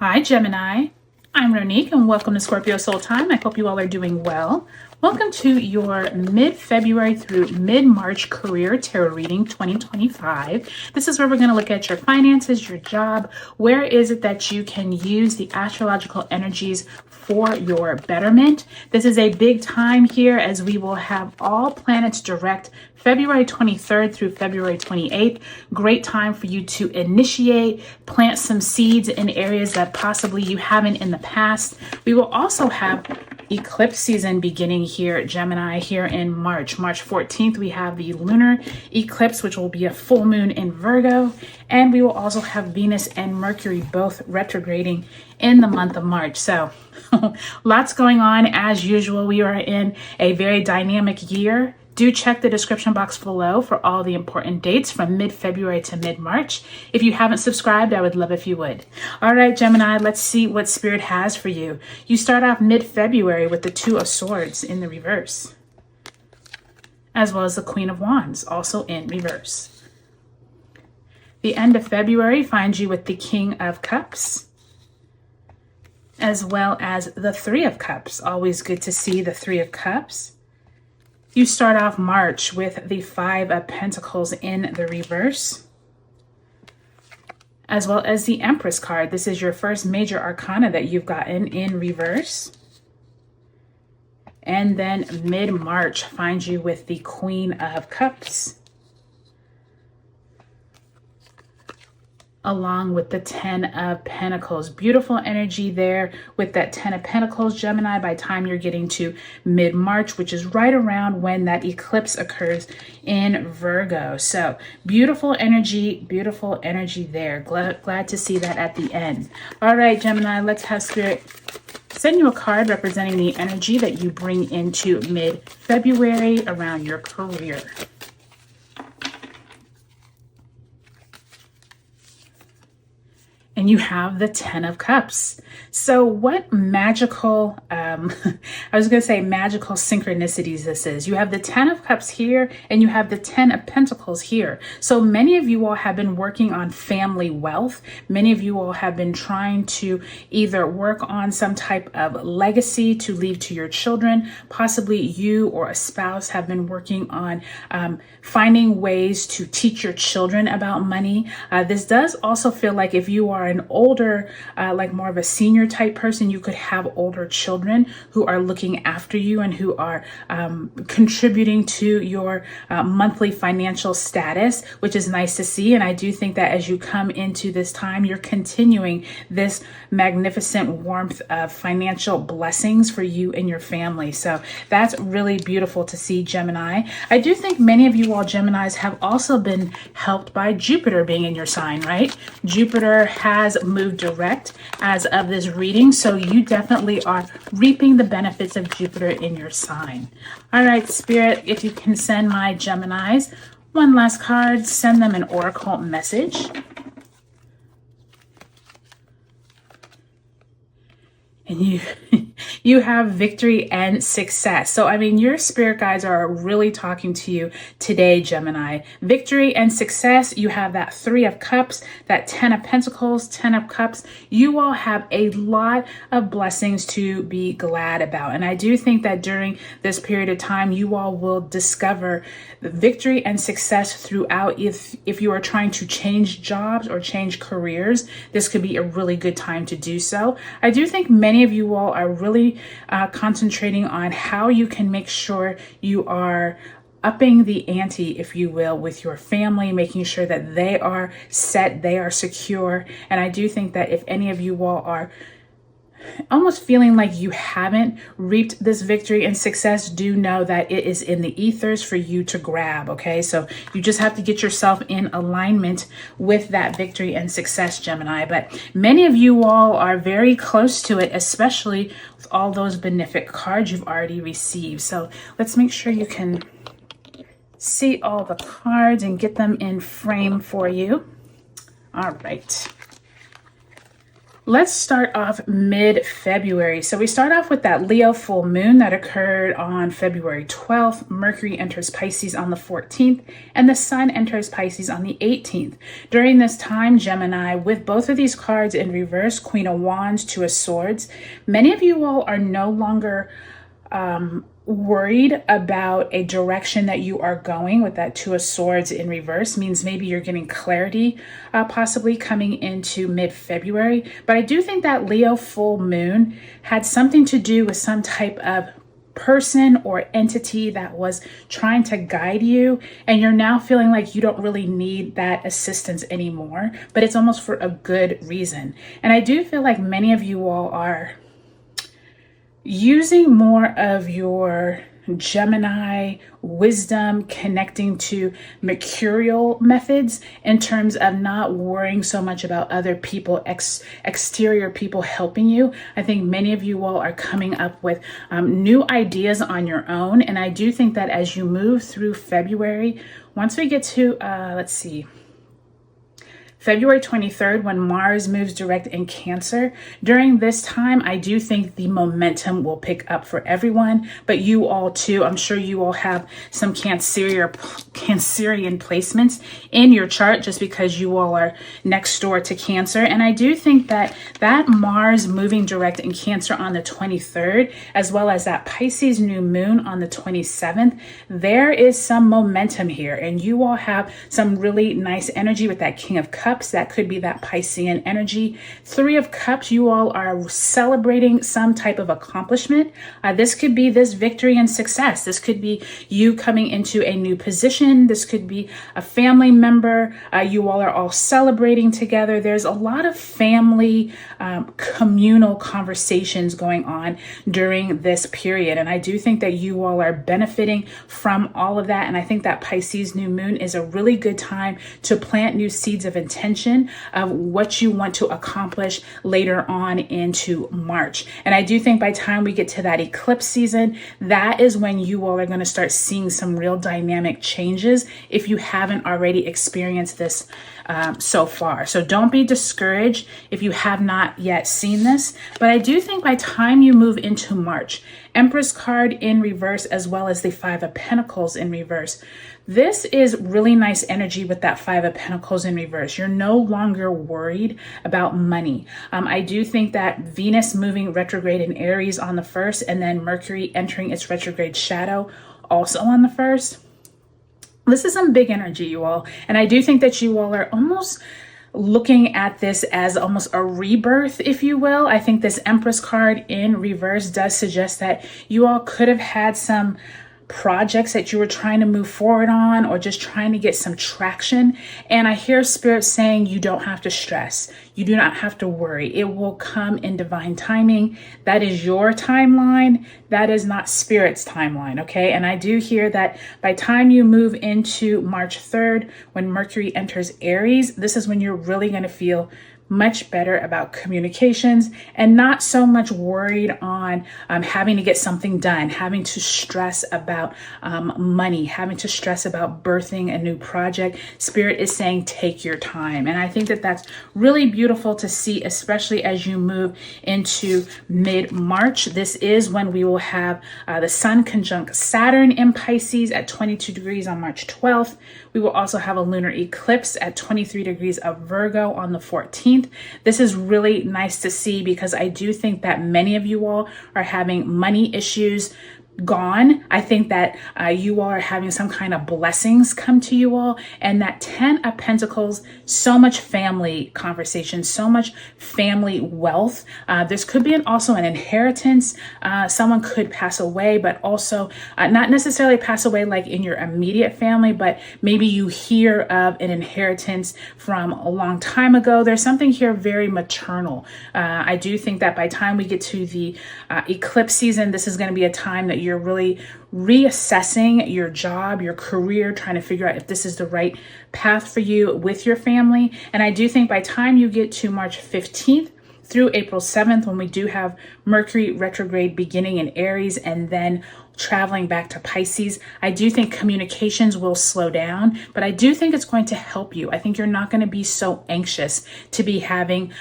Hi, Gemini. I'm Ronique, and welcome to Scorpio Soul Time. I hope you all are doing well. Welcome to your mid-February through mid-March career tarot reading 2025. This is where we're going to look at your finances, your job. Where is it that you can use the astrological energies for your betterment? This is a big time here as we will have all planets direct February 23rd through February 28th. Great time for you to initiate, plant some seeds in areas that possibly you haven't in the past. We will also have eclipse season beginning here, Gemini, here in March. March 14th, we have the Lunar Eclipse, which will be a full moon in Virgo. And we will also have Venus and Mercury both retrograding in the month of March. So lots going on as usual. We are in a very dynamic year. Do check the description box below for all the important dates from mid-February to mid-March. If you haven't subscribed, I would love if you would. All right, Gemini, let's see what Spirit has for you. You start off mid-February with the Two of Swords in the reverse, as well as the Queen of Wands, also in reverse. The end of February finds you with the King of Cups, as well as the Three of Cups. Always good to see the Three of Cups. You start off March with the Five of Pentacles in the reverse, as well as the Empress card. This is your first major arcana that you've gotten in reverse. And then mid-March finds you with the Queen of Cups, along with the Ten of Pentacles. Beautiful energy there with that Ten of Pentacles, Gemini, by the time you're getting to mid-March, which is right around when that eclipse occurs in Virgo. So beautiful energy there. Glad to see that at the end. All right, Gemini, let's have Spirit send you a card representing the energy that you bring into mid-February around your career. And you have the Ten of Cups. So what magical, I was going to say magical synchronicities this is. You have the Ten of Cups here and you have the Ten of Pentacles here. So many of you all have been working on family wealth. Many of you all have been trying to either work on some type of legacy to leave to your children. Possibly you or a spouse have been working on finding ways to teach your children about money. This does also feel like if you are an older, like more of a senior type person, you could have older children who are looking after you and who are contributing to your monthly financial status, which is nice to see. And I do think that as you come into this time, you're continuing this magnificent warmth of financial blessings for you and your family. So that's really beautiful to see, Gemini. I do think many of you all Geminis have also been helped by Jupiter being in your sign, right? Jupiter has moved direct as of this reading, so you definitely are reaping the benefits of Jupiter in your sign. All right, Spirit, if you can send my Geminis one last card, send them an oracle message. And you have victory and success. So, I mean, your spirit guides are really talking to you today, Gemini. Victory and success. You have that Three of Cups, that Ten of Pentacles, Ten of Cups. You all have a lot of blessings to be glad about. And I do think that during this period of time, you all will discover the victory and success throughout. If you are trying to change jobs or change careers, this could be a really good time to do so. I do think many of you all are really concentrating on how you can make sure you are upping the ante, if you will, with your family, making sure that they are set, they are secure. And I do think that if any of you all are almost feeling like you haven't reaped this victory and success, do know that it is in the ethers for you to grab, okay? So you just have to get yourself in alignment with that victory and success, Gemini. But many of you all are very close to it, especially with all those benefic cards you've already received. So let's make sure you can see all the cards and get them in frame for you. All right. Let's start off mid-February. So we start off with that Leo full moon that occurred on February 12th. Mercury enters Pisces on the 14th, and the Sun enters Pisces on the 18th. During this time, Gemini, with both of these cards in reverse, Queen of Wands, Two of Swords, many of you all are no longer worried about a direction that you are going with that Two of Swords in reverse. Means maybe you're getting clarity possibly coming into mid-February. But I do think that Leo full moon had something to do with some type of person or entity that was trying to guide you, and you're now feeling like you don't really need that assistance anymore, but it's almost for a good reason. And I do feel like many of you all are using more of your Gemini wisdom, connecting to mercurial methods in terms of not worrying so much about other people, exterior people helping you. I think many of you all are coming up with new ideas on your own. And I do think that as you move through February, once we get to, February 23rd, when Mars moves direct in Cancer, during this time, I do think the momentum will pick up for everyone, but you all too. I'm sure you all have some Cancerian placements in your chart just because you all are next door to Cancer. And I do think that Mars moving direct in Cancer on the 23rd, as well as that Pisces new moon on the 27th, there is some momentum here. And you all have some really nice energy with that King of Cups. That could be that Piscean energy. Three of Cups, you all are celebrating some type of accomplishment. This could be this victory and success. This could be you coming into a new position. This could be a family member. You all are all celebrating together. There's a lot of family communal conversations going on during this period. And I do think that you all are benefiting from all of that. And I think that Pisces new moon is a really good time to plant new seeds of intention of what you want to accomplish later on into March. And I do think by the time we get to that eclipse season, that is when you all are going to start seeing some real dynamic changes if you haven't already experienced this so far. So don't be discouraged if you have not yet seen this. But I do think by the time you move into March, Empress card in reverse, as well as the Five of Pentacles in reverse, this is really nice energy with that Five of Pentacles in reverse. You're no longer worried about money. I do think that Venus moving retrograde in Aries on the 1st, and then Mercury entering its retrograde shadow also on the 1st. This is some big energy, you all. And I do think that you all are almost looking at this as almost a rebirth, if you will. I think this Empress card in reverse does suggest that you all could have had some projects that you were trying to move forward on, or just trying to get some traction. And I hear Spirit saying you don't have to stress. You do not have to worry. It will come in divine timing. That is your timeline. That is not Spirit's timeline, okay? And I do hear that by the time you move into March 3rd, when Mercury enters Aries, this is when you're really going to feel much better about communications and not so much worried on having to get something done, having to stress about money, having to stress about birthing a new project. Spirit is saying take your time. And I think that that's really beautiful to see, especially as you move into mid-March. This is when we will have the Sun conjunct Saturn in Pisces at 22 degrees on March 12th. We will also have a lunar eclipse at 23 degrees of Virgo on the 14th. This is really nice to see because I do think that many of you all are having money issues gone. I think that you all are having some kind of blessings come to you all, and that 10 of Pentacles, so much family conversation, so much family wealth. This could be also an inheritance. Someone could pass away, but also not necessarily pass away like in your immediate family, but maybe you hear of an inheritance from a long time ago. There's something here very maternal. I do think that by the time we get to the eclipse season, this is going to be a time that you're really reassessing your job, your career, trying to figure out if this is the right path for you with your family. And I do think by the time you get to March 15th through April 7th, when we do have Mercury retrograde beginning in Aries and then traveling back to Pisces, I do think communications will slow down, but I do think it's going to help you. I think you're not going to be so anxious to be having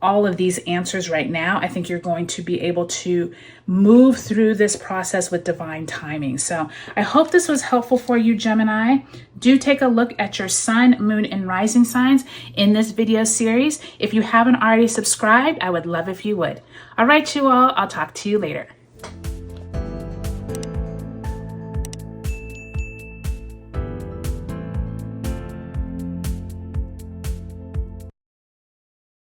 all of these answers right now, I think you're going to be able to move through this process with divine timing. So I hope this was helpful for you, Gemini. Do take a look at your sun, moon, and rising signs in this video series. If you haven't already subscribed, I would love if you would. All right, you all, I'll talk to you later.